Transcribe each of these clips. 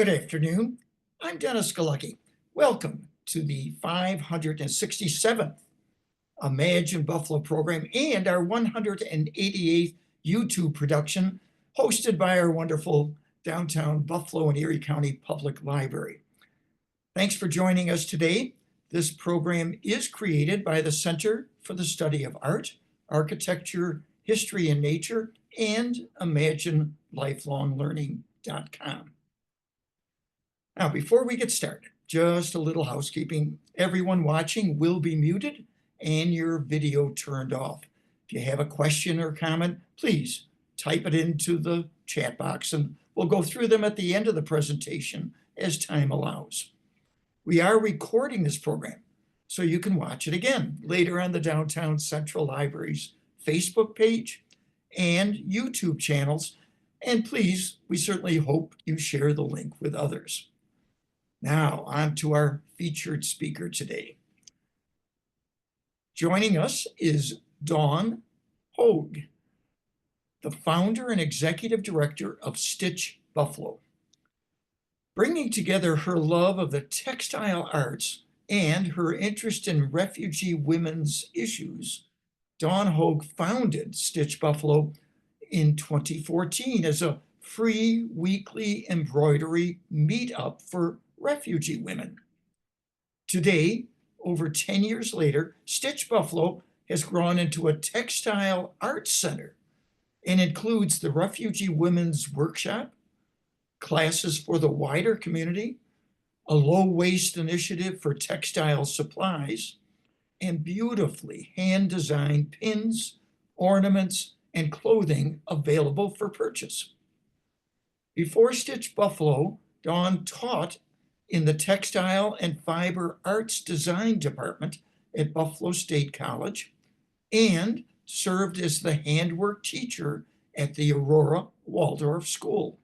Good afternoon. I'm Dennis Galucki. Welcome to the 567th Imagine Buffalo program and our 188th YouTube production hosted by our wonderful downtown Buffalo and Erie County Public Library. Thanks for joining us today. This program is created by the Center for the Study of Art, Architecture, History, and Nature, and ImagineLifelongLearning.com. Now, before we get started, just a little housekeeping. Everyone watching will be muted and your video turned off. If you have a question or comment, please type it into the chat box and we'll go through them at the end of the presentation as time allows. We are recording this program so you can watch it again later on the Downtown Central Library's Facebook page and YouTube channels. And please, we certainly hope you share the link with others. Now, on to our featured speaker today. Joining us is Dawne Hoeg, the founder and executive director of Stitch Buffalo. Bringing together her love of the textile arts and her interest in refugee women's issues, Dawne Hoeg founded Stitch Buffalo in 2014 as a free weekly embroidery meetup for refugee women. Today, over 10 years later, Stitch Buffalo has grown into a textile arts center and includes the Refugee Women's Workshop, classes for the wider community, a low-waste initiative for textile supplies, and beautifully hand-designed pins, ornaments, and clothing available for purchase. Before Stitch Buffalo, Dawne taught in the Textile and Fiber Arts Design Department at Buffalo State College and served as the handwork teacher at the Aurora Waldorf School.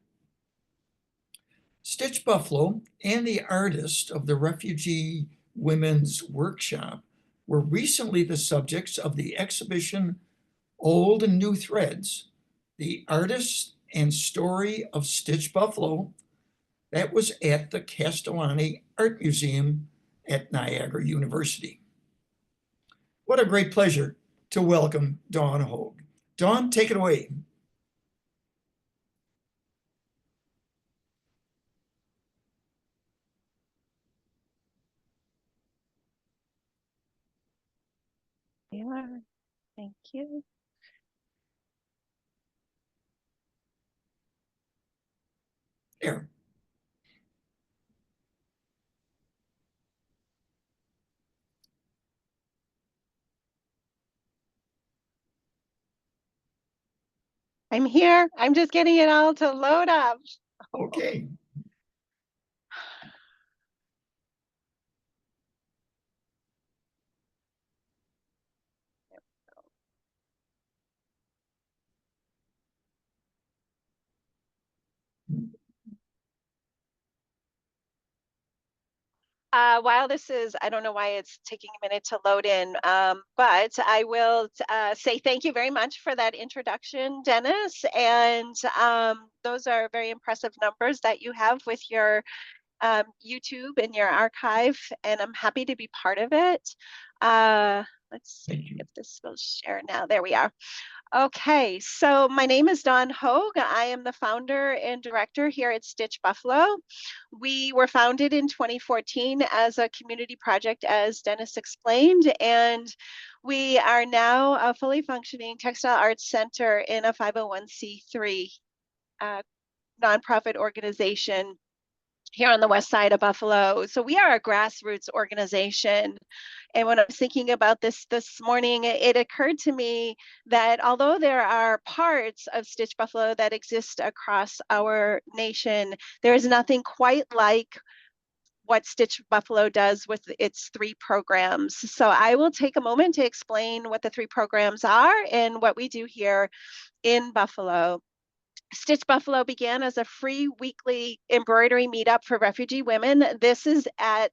Stitch Buffalo and the artist of the Refugee Women's Workshop were recently the subjects of the exhibition Old and New Threads, the Artist and Story of Stitch Buffalo, that was at the Castellani Art Museum at Niagara University. What a great pleasure to welcome Dawne Hoeg. Dawne, take it away. Yeah, thank you. Here. I'm here. I'm just getting it all to load up. Okay. While this is, I don't know why it's taking a minute to load in, but I will say thank you very much for that introduction, Dennis. And those are very impressive numbers that you have with your YouTube and your archive, and I'm happy to be part of it. Let's see if this will share now. There we are. Okay, so my name is Dawne Hoeg. I am the founder and director here at Stitch Buffalo. We were founded in 2014 as a community project, as Dennis explained, and we are now a fully functioning textile arts center in a 501c3 nonprofit organization here on the west side of Buffalo. So we are a grassroots organization. And when I was thinking about this morning, it occurred to me that although there are parts of Stitch Buffalo that exist across our nation, there is nothing quite like what Stitch Buffalo does with its 3 programs. So I will take a moment to explain what the 3 programs are and what we do here in Buffalo. Stitch Buffalo began as a free weekly embroidery meetup for refugee women. This is at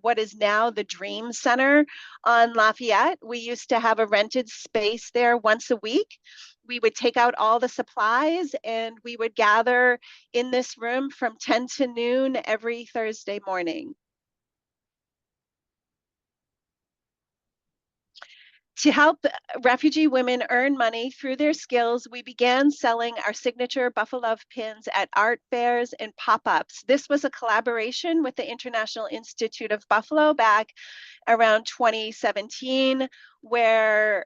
what is now the Dream Center on Lafayette. We used to have a rented space there once a week. we would take out all the supplies and we would gather in this room from 10 to noon every Thursday morning. To help refugee women earn money through their skills, we began selling our signature Buffalo pins at art fairs and pop-ups. This was a collaboration with the International Institute of Buffalo back around 2017, where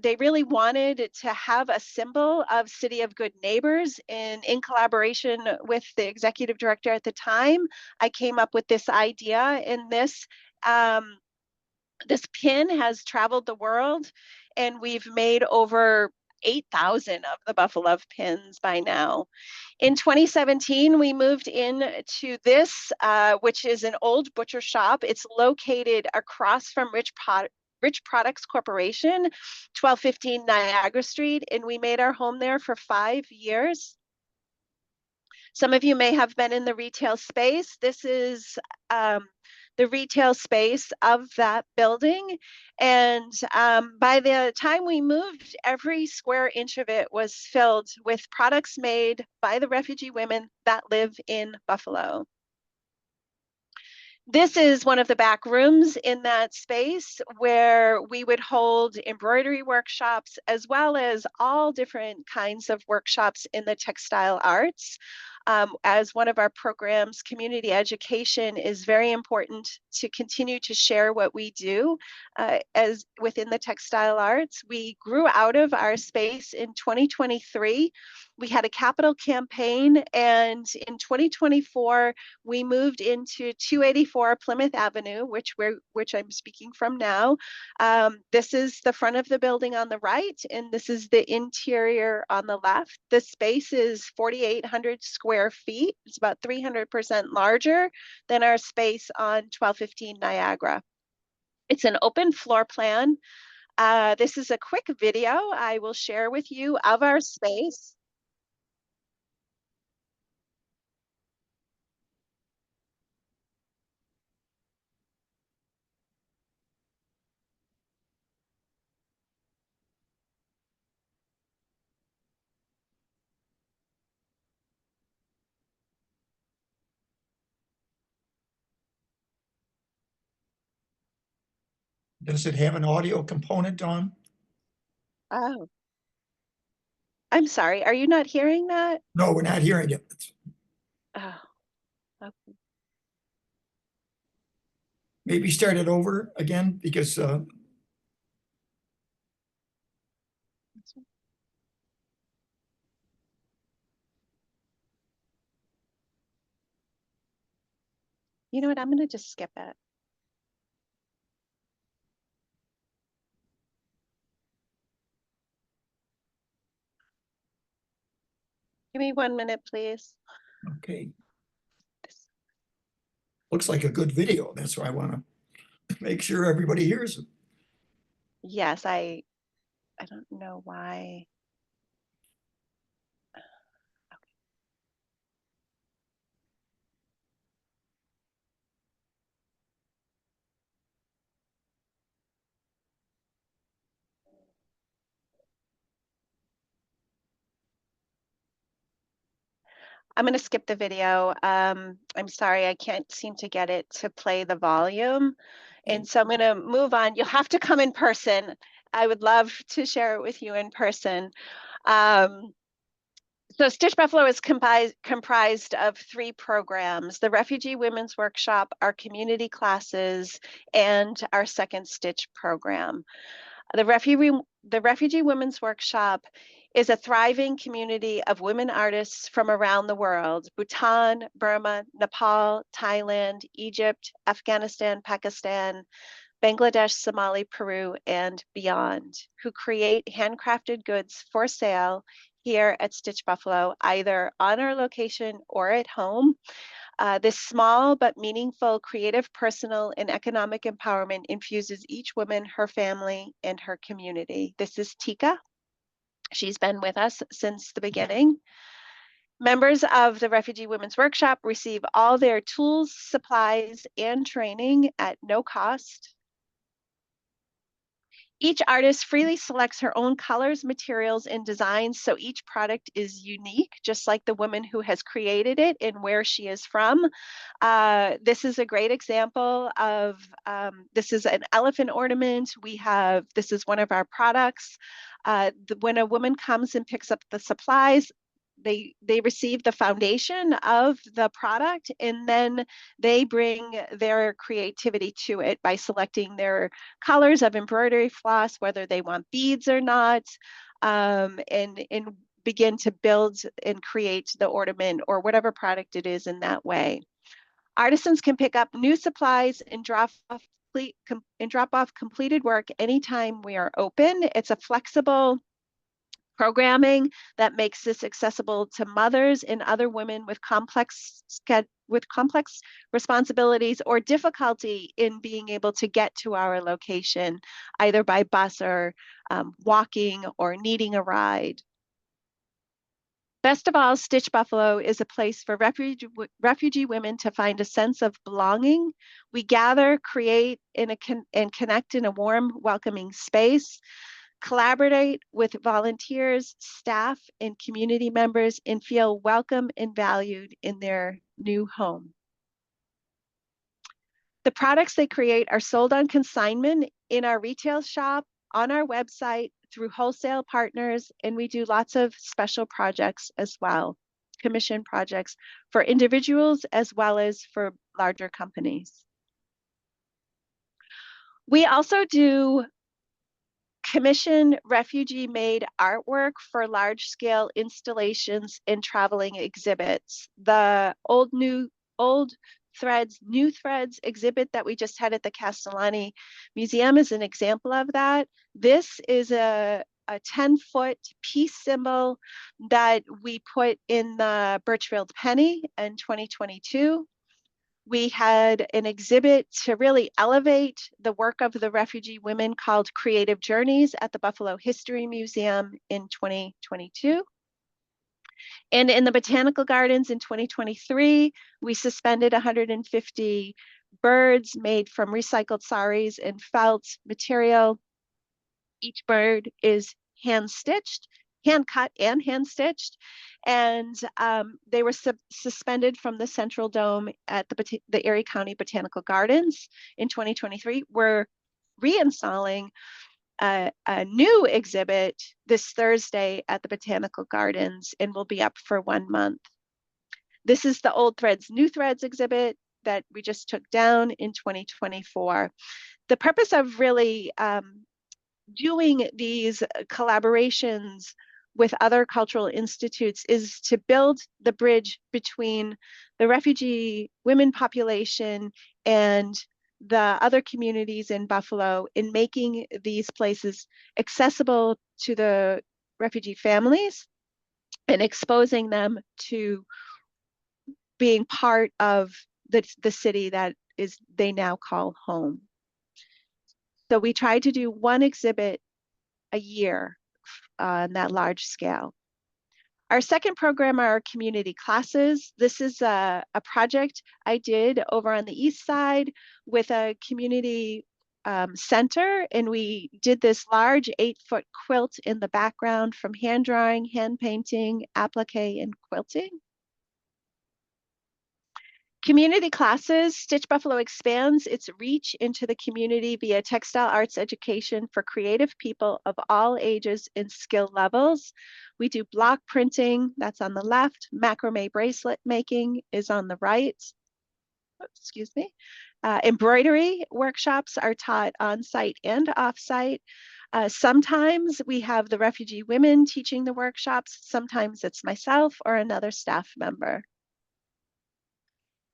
they really wanted to have a symbol of City of Good Neighbors. And in collaboration with the executive director at the time, I came up with this idea. And this pin has traveled the world, and we've made over 8,000 of the Buffalo pins by now. In 2017, we moved into this, which is an old butcher shop. It's located across from Rich Products Corporation, 1215 Niagara Street, and we made our home there for 5 years. Some of you may have been in the retail space. This is the retail space of that building. And by the time we moved, every square inch of it was filled with products made by the refugee women that live in Buffalo. This is one of the back rooms in that space where we would hold embroidery workshops, as well as all different kinds of workshops in the textile arts. As one of our programs, community education is very important to continue to share what we do as within the textile arts. We grew out of our space in 2023. We had a capital campaign, and in 2024, we moved into 284 Plymouth Avenue, which I'm speaking from now. This is the front of the building on the right, and this is the interior on the left. The space is 4,800 square feet. It's about 300% larger than our space on 1215 Niagara. It's an open floor plan. This is a quick video I will share with you of our space. Does it have an audio component, Dawn? Oh, I'm sorry. Are you not hearing that? No, we're not hearing it. Oh, okay. Maybe start it over again, because You know what? I'm going to just skip it. Give me 1 minute, please. okay. Looks like a good video. That's why I want to make sure everybody hears it. Yes, I don't know why. I'm going to skip the video. I'm sorry, I can't seem to get it to play the volume. And so I'm going to move on. You'll have to come in person. I would love to share it with you in person. So Stitch Buffalo is comprised of 3 programs: the Refugee Women's Workshop, our community classes, and our Second Stitch program. The Refugee Women's Workshop is a thriving community of women artists from around the world: Bhutan, Burma, Nepal, Thailand, Egypt, Afghanistan, Pakistan, Bangladesh, Somali, Peru, and beyond, who create handcrafted goods for sale here at Stitch Buffalo, either on our location or at home. This small but meaningful creative, personal, and economic empowerment infuses each woman, her family, and her community. This is Tika. She's been with us since the beginning. Members of the Refugee Women's Workshop receive all their tools, supplies, and training at no cost. Each artist freely selects her own colors, materials, and designs, so each product is unique, just like the woman who has created it and where she is from. This is a great example of, this is an elephant ornament. This is one of our products. When a woman comes and picks up the supplies, they receive the foundation of the product, and then they bring their creativity to it by selecting their colors of embroidery floss, whether they want beads or not, and begin to build and create the ornament or whatever product it is in that way. Artisans can pick up new supplies and drop off completed work anytime we are open. It's a flexible programming that makes this accessible to mothers and other women with complex responsibilities or difficulty in being able to get to our location, either by bus or walking or needing a ride. Best of all, Stitch Buffalo is a place for refugee women to find a sense of belonging. We gather, create, and connect in a warm, welcoming space, collaborate with volunteers, staff, and community members, and feel welcome and valued in their new home. The products they create are sold on consignment in our retail shop, on our website, through wholesale partners, and we do lots of special projects as well, commission projects for individuals as well as for larger companies. We also do commission refugee-made artwork for large-scale installations and traveling exhibits. The Old Threads, New Threads exhibit that we just had at the Castellani Museum is an example of that. This is a 10-foot peace symbol that we put in the Birchfield Penny in 2022. We had an exhibit to really elevate the work of the refugee women called Creative Journeys at the Buffalo History Museum in 2022. And in the Botanical Gardens in 2023, we suspended 150 birds made from recycled saris and felt material. Each bird is hand-stitched, hand-cut and hand-stitched, and they were suspended from the Central Dome at the Erie County Botanical Gardens in 2023. We're reinstalling a new exhibit this Thursday at the Botanical Gardens and will be up for 1 month. This is the Old Threads, New Threads exhibit that we just took down in 2024. The purpose of really doing these collaborations with other cultural institutes is to build the bridge between the refugee women population and the other communities in Buffalo in making these places accessible to the refugee families and exposing them to being part of the city that they now call home. So we try to do one exhibit a year on that large scale. Our second program are our community classes. This is a project I did over on the east side with a community center, and we did this large 8-foot quilt in the background from hand drawing, hand painting, applique, and quilting. Community classes, Stitch Buffalo expands its reach into the community via textile arts education for creative people of all ages and skill levels. We do block printing, that's on the left. Macrame bracelet making is on the right. Excuse me. Embroidery workshops are taught on-site and off-site. Sometimes we have the refugee women teaching the workshops. Sometimes it's myself or another staff member.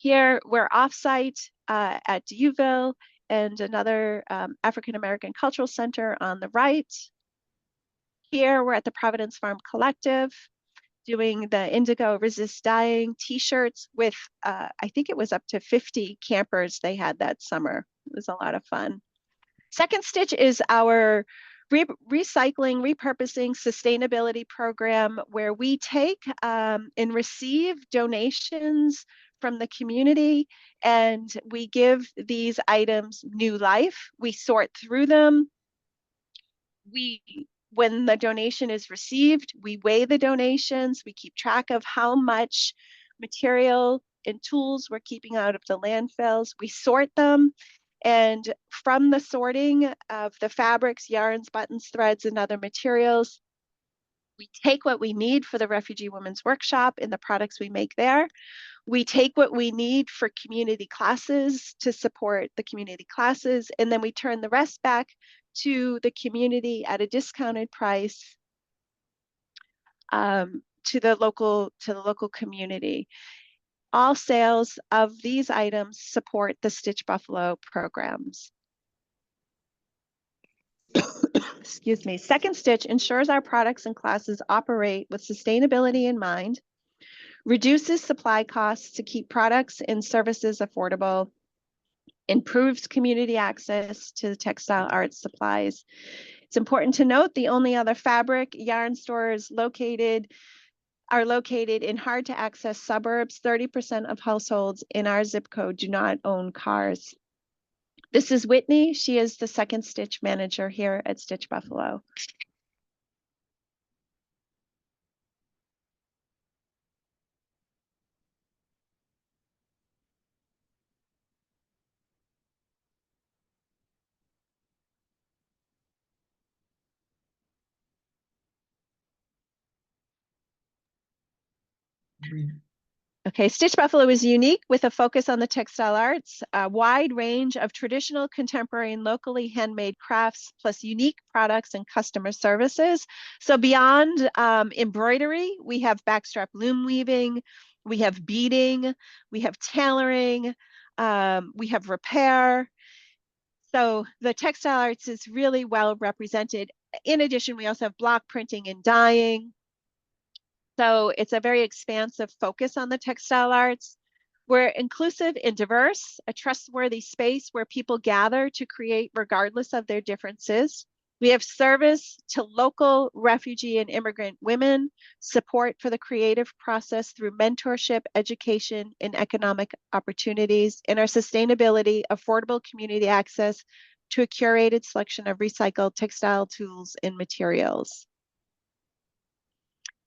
Here we're offsite at Duville and another African American Cultural Center on the right. Here we're at the Providence Farm Collective doing the Indigo Resist Dying t-shirts with, I think it was up to 50 campers they had that summer. It was a lot of fun. Second Stitch is our recycling, repurposing, sustainability program where we take and receive donations from the community and we give these items new life. We sort through them. when the donation is received, we weigh the donations, we keep track of how much material and tools we're keeping out of the landfills, we sort them, and from the sorting of the fabrics, yarns, buttons, threads, and other materials, we take what we need for the Refugee Women's Workshop and the products we make there. We take what we need for community classes to support the community classes, and then we turn the rest back to the community at a discounted price to the local community. All sales of these items support the Stitch Buffalo programs. Excuse me. Second Stitch ensures our products and classes operate with sustainability in mind, reduces supply costs to keep products and services affordable, improves community access to textile arts supplies. It's important to note the only other fabric yarn stores are located in hard to access suburbs. 30% of households in our zip code do not own cars. This is Whitney. She is the Second Stitch manager here at Stitch Buffalo. Okay, Stitch Buffalo is unique with a focus on the textile arts, a wide range of traditional, contemporary, and locally handmade crafts, plus unique products and customer services. So beyond embroidery, we have backstrap loom weaving, we have beading, we have tailoring, we have repair. So the textile arts is really well represented. In addition, we also have block printing and dyeing. So it's a very expansive focus on the textile arts. We're inclusive and diverse, a trustworthy space where people gather to create regardless of their differences. We have service to local refugee and immigrant women, support for the creative process through mentorship, education, and economic opportunities, and our sustainability, affordable community access to a curated selection of recycled textile tools and materials.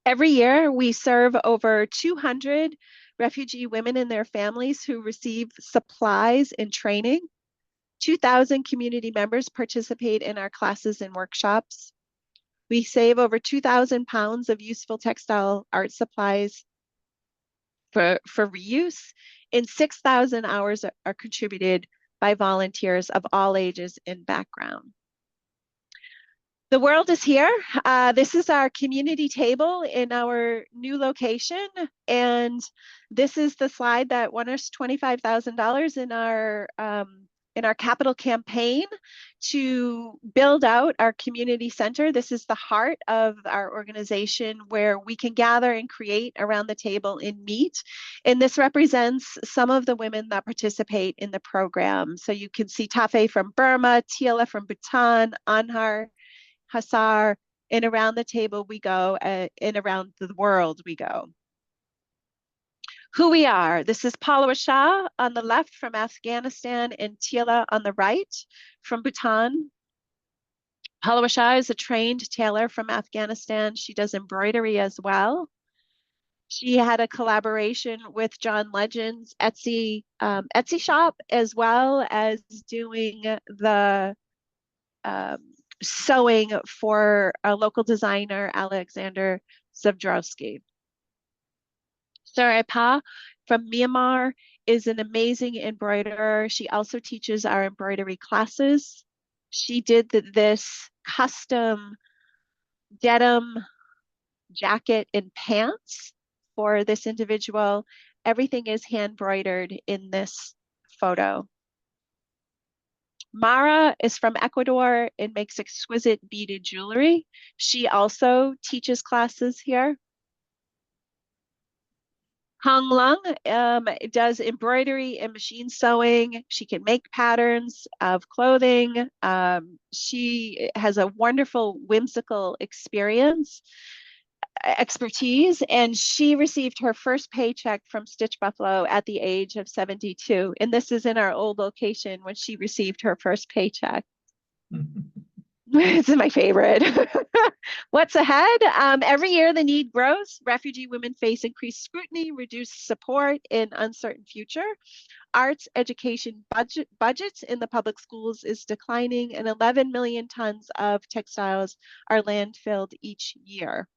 Every year, we serve over 200 refugee women and their families who receive supplies and training. 2,000 community members participate in our classes and workshops. We save over 2,000 pounds of useful textile art supplies for reuse, and 6,000 hours are contributed by volunteers of all ages and background. The world is here. This is our community table in our new location. And this is the slide that won us $25,000 in our capital campaign to build out our community center. This is the heart of our organization where we can gather and create around the table and meet. And this represents some of the women that participate in the program. So you can see Tafe from Burma, Tila from Bhutan, Anhar, Hassar, and around the table we go, and around the world we go. Who we are. This is Palwa Shah on the left from Afghanistan and Tila on the right from Bhutan. Palwa Shah is a trained tailor from Afghanistan. She does embroidery as well. She had a collaboration with John Legend's Etsy shop, as well as doing the sewing for a local designer, Alexander Zavdrowski. Sarai Pa from Myanmar is an amazing embroiderer. She also teaches our embroidery classes. She did this custom denim jacket and pants for this individual. Everything is hand embroidered in this photo. Mara is from Ecuador and makes exquisite beaded jewelry. She also teaches classes here. Hong Lung does embroidery and machine sewing. She can make patterns of clothing. She has a wonderful whimsical expertise, and she received her first paycheck from Stitch Buffalo at the age of 72. And this is in our old location when she received her first paycheck. This is my favorite. What's ahead? Every year the need grows. Refugee women face increased scrutiny, reduced support in uncertain future. Arts education budgets in the public schools is declining, and 11 million tons of textiles are landfilled each year.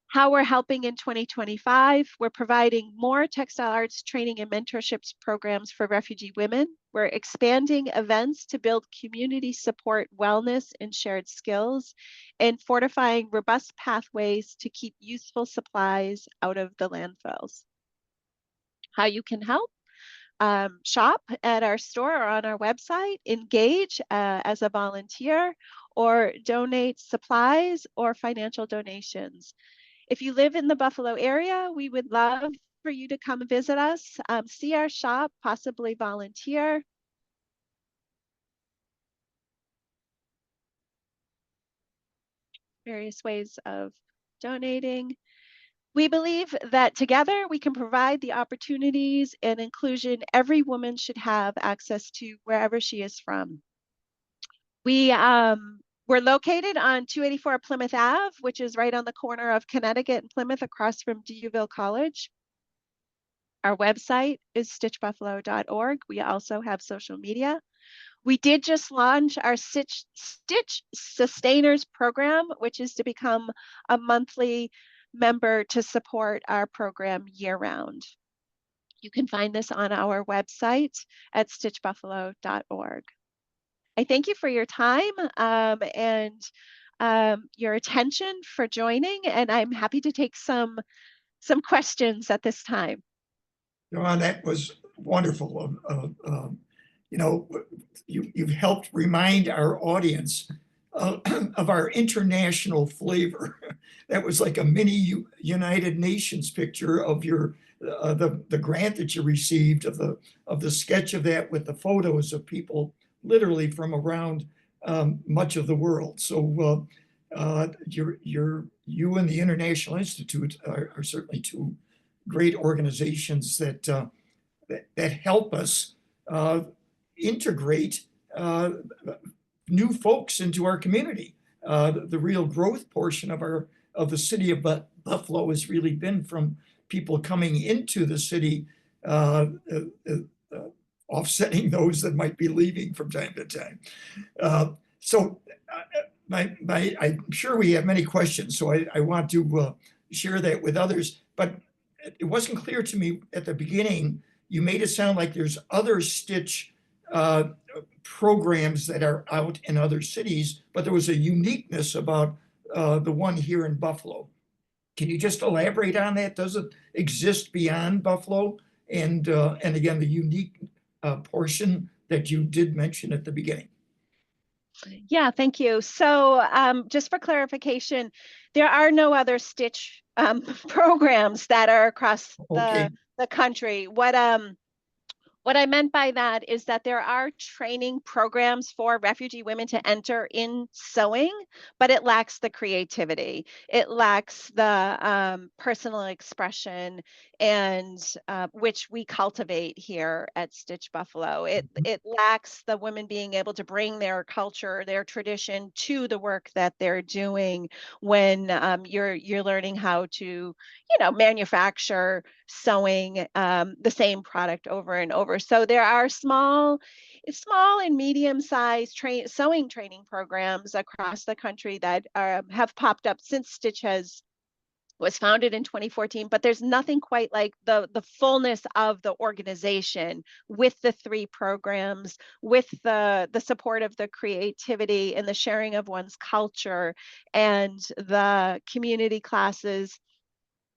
How we're helping in 2025, we're providing more textile arts training and mentorships programs for refugee women. We're expanding events to build community support, wellness, and shared skills, and fortifying robust pathways to keep useful supplies out of the landfills. How you can help? Shop at our store or on our website, engage as a volunteer, or donate supplies or financial donations. If you live in the Buffalo area, we would love for you to come visit us, see our shop, possibly volunteer. Various ways of donating. We believe that together we can provide the opportunities and inclusion every woman should have access to wherever she is from. We're located on 284 Plymouth Ave, which is right on the corner of Connecticut and Plymouth across from D'Youville College. Our website is stitchbuffalo.org. We also have social media. We did just launch our Stitch Sustainers program, which is to become a monthly member to support our program year round. You can find this on our website at stitchbuffalo.org. I thank you for your time and your attention for joining, and I'm happy to take some questions at this time. Dawne, that was wonderful. You know, you've helped remind our audience of our international flavor. That was like a mini United Nations picture of your the grant that you received, of the sketch of that with the photos of people literally from around much of the world. So you and the International Institute are certainly two great organizations that that help us integrate new folks into our community. The real growth portion of the city of Buffalo has really been from people coming into the city, offsetting those that might be leaving from time to time. So I'm sure we have many questions, so I want to share that with others, but it wasn't clear to me at the beginning. You made it sound like there's other Stitch programs that are out in other cities, but there was a uniqueness about the one here in Buffalo. Can you just elaborate on that? Does it exist beyond Buffalo? And again, the unique portion that you did mention at the beginning. Yeah, thank you. So just for clarification, there are no other Stitch programs that are across Okay. the country. What I meant by that is that there are training programs for refugee women to enter in sewing, but it lacks the creativity. It lacks the personal expression, and which we cultivate here at Stitch Buffalo. It lacks the women being able to bring their culture, their tradition to the work that they're doing when you're learning how to, manufacture sewing the same product over and over. So there are small and medium-sized sewing training programs across the country that have popped up since Stitch was founded in 2014, but there's nothing quite like the fullness of the organization with the 3 programs, with the support of the creativity and the sharing of one's culture, and the community classes,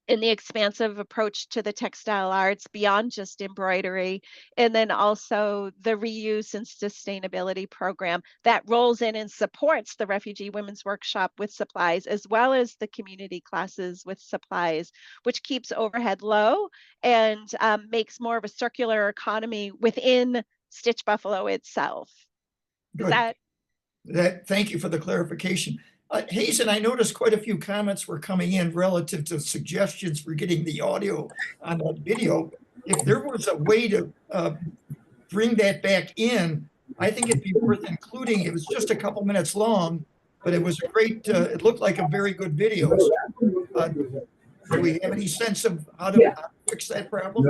in the expansive approach to the textile arts beyond just embroidery, and then also the reuse and sustainability program that rolls in and supports the Refugee Women's Workshop with supplies, as well as the community classes with supplies, which keeps overhead low and makes more of a circular economy within Stitch Buffalo itself. Good. Thank you for the clarification. Hazen, I noticed quite a few comments were coming in relative to suggestions for getting the audio on that video. If there was a way to bring that back in, I think it'd be worth including. It was just a couple minutes long, but it was a great, it looked like a very good video. Do we have any sense of how to fix that problem?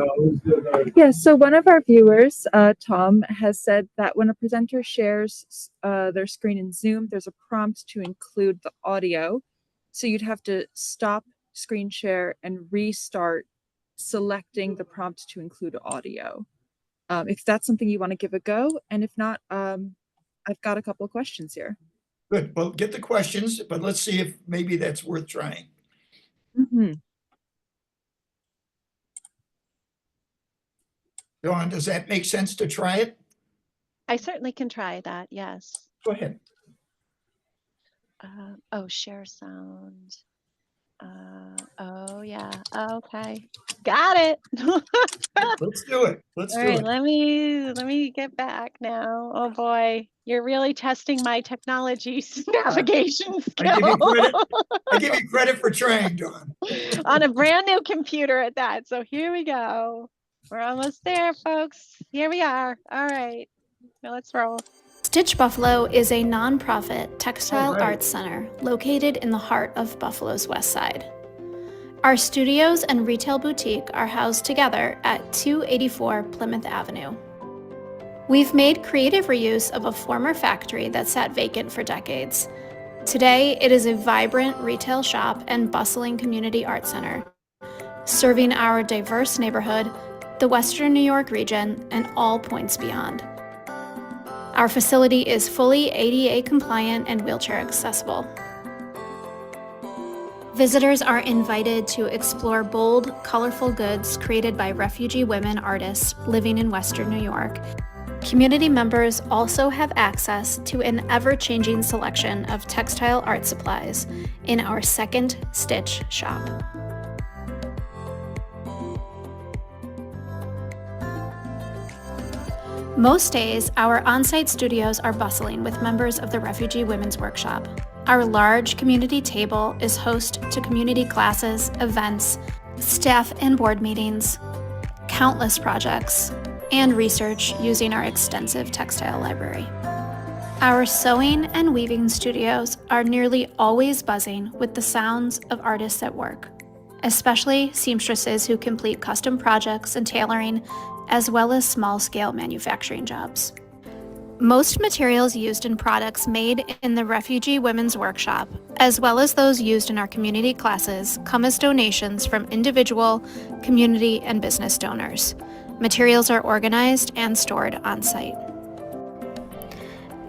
Yeah, so one of our viewers, Tom, has said that when a presenter shares their screen in Zoom, there's a prompt to include the audio. So you'd have to stop screen share and restart selecting the prompt to include audio. If that's something you want to give a go, and if not, I've got a couple of questions here. Good. Well, get the questions, but let's see if maybe that's worth trying. Dawn, does that make sense to try it? I certainly can try that. Yes. Go ahead. Oh, share sound. Oh yeah. Okay. Got it. Let's do it. Let's All do right, it. let me get back now. Oh boy, you're really testing my technology navigation skill. I give you credit for trying, Dawn. On a brand new computer at that. So here we go. We're almost there, folks. Here we are. All right. Now let's roll. Stitch Buffalo is a nonprofit textile arts center located in the heart of Buffalo's West Side. Our studios and retail boutique are housed together at 284 Plymouth Avenue. We've made creative reuse of a former factory that sat vacant for decades. Today, it is a vibrant retail shop and bustling community art center, serving our diverse neighborhood, the Western New York region, and all points beyond. Our facility is fully ADA compliant and wheelchair accessible. Visitors are invited to explore bold, colorful goods created by refugee women artists living in Western New York. Community members also have access to an ever-changing selection of textile art supplies in our second Stitch shop. Most days, our on-site studios are bustling with members of the Refugee Women's Workshop. Our large community table is host to community classes, events, staff and board meetings, countless projects, and research using our extensive textile library. Our sewing and weaving studios are nearly always buzzing with the sounds of artists at work, especially seamstresses who complete custom projects and tailoring, as well as small-scale manufacturing jobs. Most materials used in products made in the Refugee Women's Workshop, as well as those used in our community classes, come as donations from individual, community, and business donors. Materials are organized and stored on-site.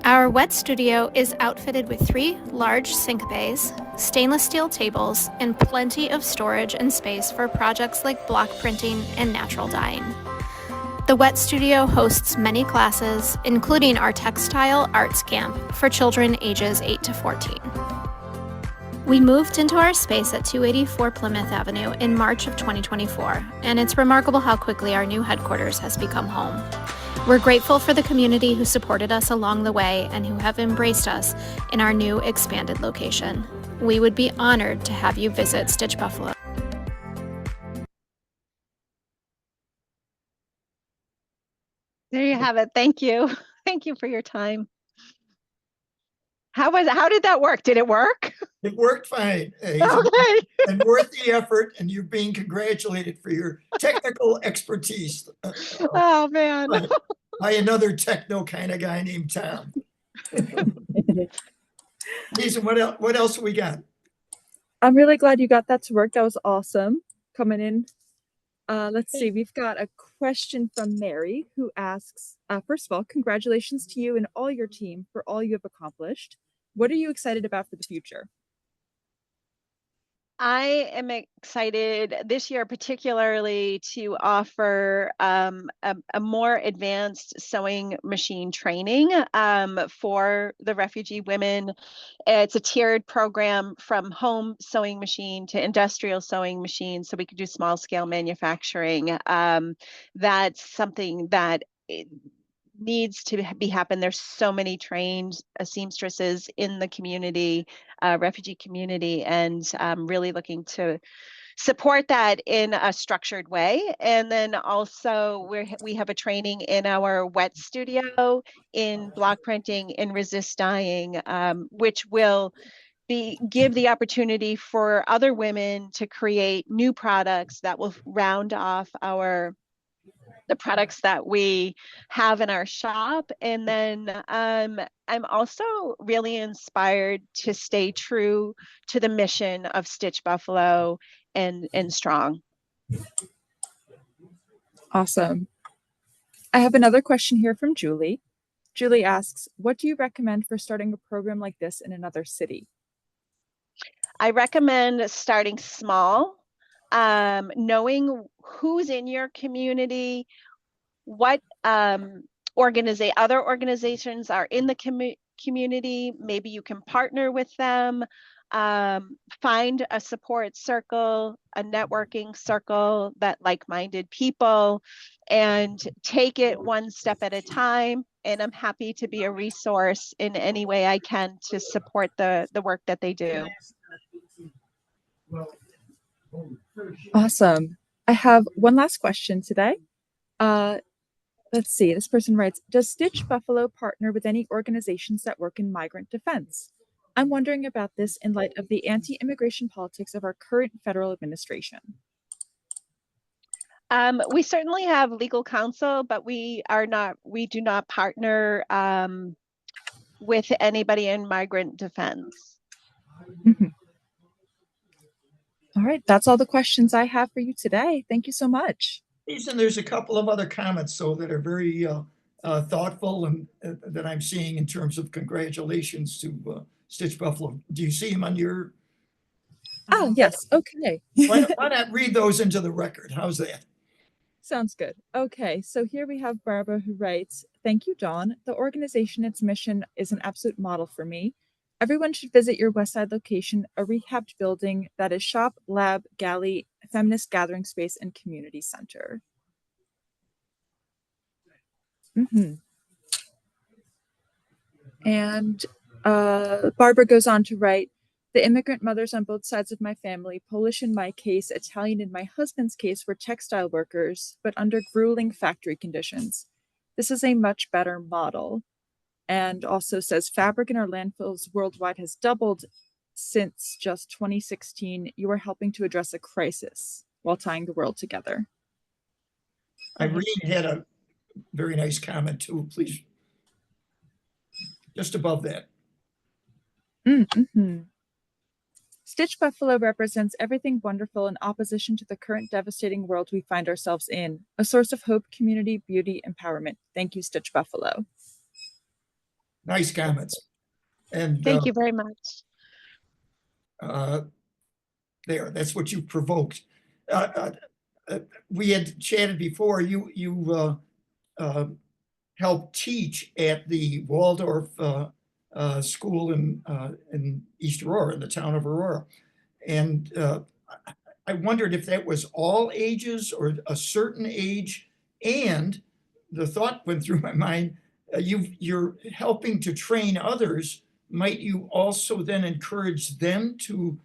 Our wet studio is outfitted with 3 large sink bays, stainless steel tables, and plenty of storage and space for projects like block printing and natural dyeing. The Wet Studio hosts many classes, including our Textile Arts Camp for children ages 8 to 14. We moved into our space at 284 Plymouth Avenue in March of 2024, and it's remarkable how quickly our new headquarters has become home. We're grateful for the community who supported us along the way and who have embraced us in our new expanded location. We would be honored to have you visit Stitch Buffalo. There you have it. Thank you. Thank you for your time. How did that work? Did it work? It worked fine. Okay. And worth the effort, and you're being congratulated for your technical expertise. Oh man. By another techno kind of guy named Tom. Jason, what else we got? I'm really glad you got that to work. That was awesome. Coming in. Let's see. We've got a question from Mary who asks, first of all, congratulations to you and all your team for all you have accomplished. What are you excited about for the future? I am excited this year, particularly to offer a more advanced sewing machine training for the refugee women. It's a tiered program from home sewing machine to industrial sewing machine, so we could do small scale manufacturing. That's something that needs to be happen. There's so many trained seamstresses in the community, refugee community, and really looking to support that in a structured way. And then also we have a training in our wet studio in block printing and resist dyeing, which will give the opportunity for other women to create new products that will round off the products that we have in our shop. And then I'm also really inspired to stay true to the mission of Stitch Buffalo and strong. Awesome. I have another question here from Julie. Julie asks, what do you recommend for starting a program like this in another city? I recommend starting small, knowing who's in your community, what other organizations are in the community. Maybe you can partner with them, find a support circle, a networking circle, that like-minded people, and take it one step at a time. And I'm happy to be a resource in any way I can to support the work that they do. Awesome. I have one last question today. Let's see. This person writes, does Stitch Buffalo partner with any organizations that work in migrant defense? I'm wondering about this in light of the anti-immigration politics of our current federal administration. We certainly have legal counsel, but we do not partner with anybody in migrant defense. Mm-hmm. All right, that's all the questions I have for you today. Thank you so much. And there's a couple of other comments so that are very thoughtful and that I'm seeing in terms of congratulations to Stitch Buffalo. Do you see them on your? Oh, yes. Okay. Why not read those into the record? How's that? Sounds good. Okay, so here we have Barbara who writes, thank you, Dawn. The organization, its mission is an absolute model for me. Everyone should visit your Westside location, a rehabbed building that is shop, lab, galley, feminist gathering space, and community center. Mm-hmm. And Barbara goes on to write, the immigrant mothers on both sides of my family, Polish in my case, Italian in my husband's case, were textile workers, but under grueling factory conditions. This is a much better model. And also says fabric in our landfills worldwide has doubled since just 2016. You are helping to address a crisis while tying the world together. Irene had a very nice comment too, please. Just above that. Mm-hmm. Stitch Buffalo represents everything wonderful in opposition to the current devastating world we find ourselves in. A source of hope, community, beauty, empowerment. Thank you, Stitch Buffalo. Nice comments. And thank you very much. That's what you provoked. We had chatted before. You helped teach at the Waldorf school in East Aurora, in the town of Aurora. And I wondered if that was all ages or a certain age. And the thought went through my mind, you're helping to train others. Might you also then encourage them to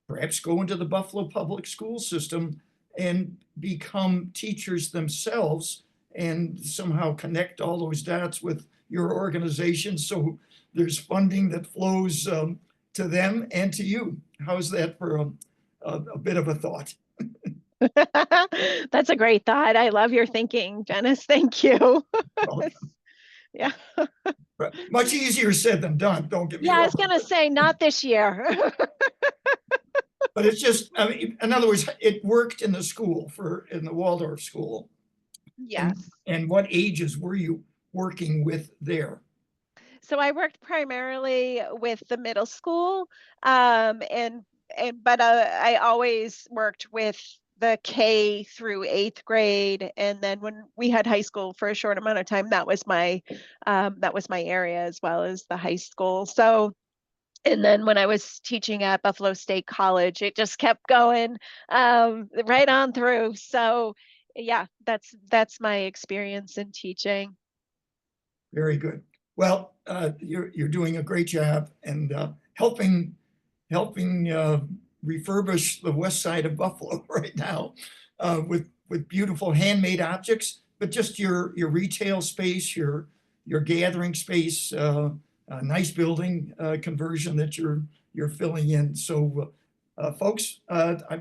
perhaps go into the Buffalo public school system and become teachers themselves and somehow connect all those dots with your organization so there's funding that flows to them and to you? How's that for a bit of a thought? That's a great thought. I love your thinking, Dennis. Thank you. Yeah. Much easier said than done. Don't get me wrong. Yeah, I was going to say not this year. But it's just, I mean, in other words, it worked in the school in the Waldorf school. Yes. And what ages were you working with there? So I worked primarily with the middle school, but I always worked with the K through 8th grade, and then when we had high school for a short amount of time, that was my area as well as the high school. So, and then when I was teaching at Buffalo State College, it just kept going right on through. So, yeah, that's my experience in teaching. Very good. Well, you're doing a great job and helping refurbish the west side of Buffalo right now with beautiful handmade objects, but just your retail space, your gathering space, a nice building conversion that you're filling in. So, folks,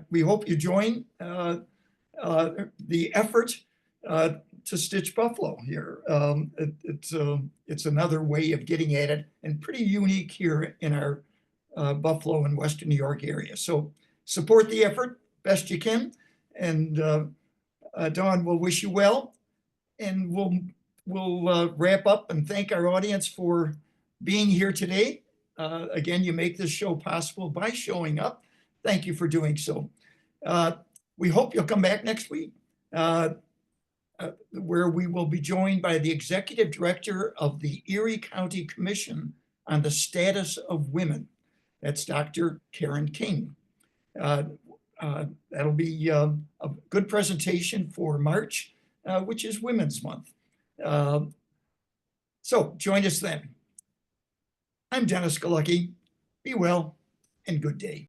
we hope you join the effort to stitch Buffalo here. It's another way of getting at it, and pretty unique here in our Buffalo and Western New York area. So support the effort best you can, and Dawne, we'll wish you well, and we'll wrap up and thank our audience for being here today. Again, you make this show possible by showing up. Thank you for doing so. We hope you'll come back next week, where we will be joined by the Executive Director of the Erie County Commission on the Status of Women. That's Dr. Karen King. That'll be a good presentation for March, which is Women's Month. So join us then. I'm Dennis Galucki. Be well and good day.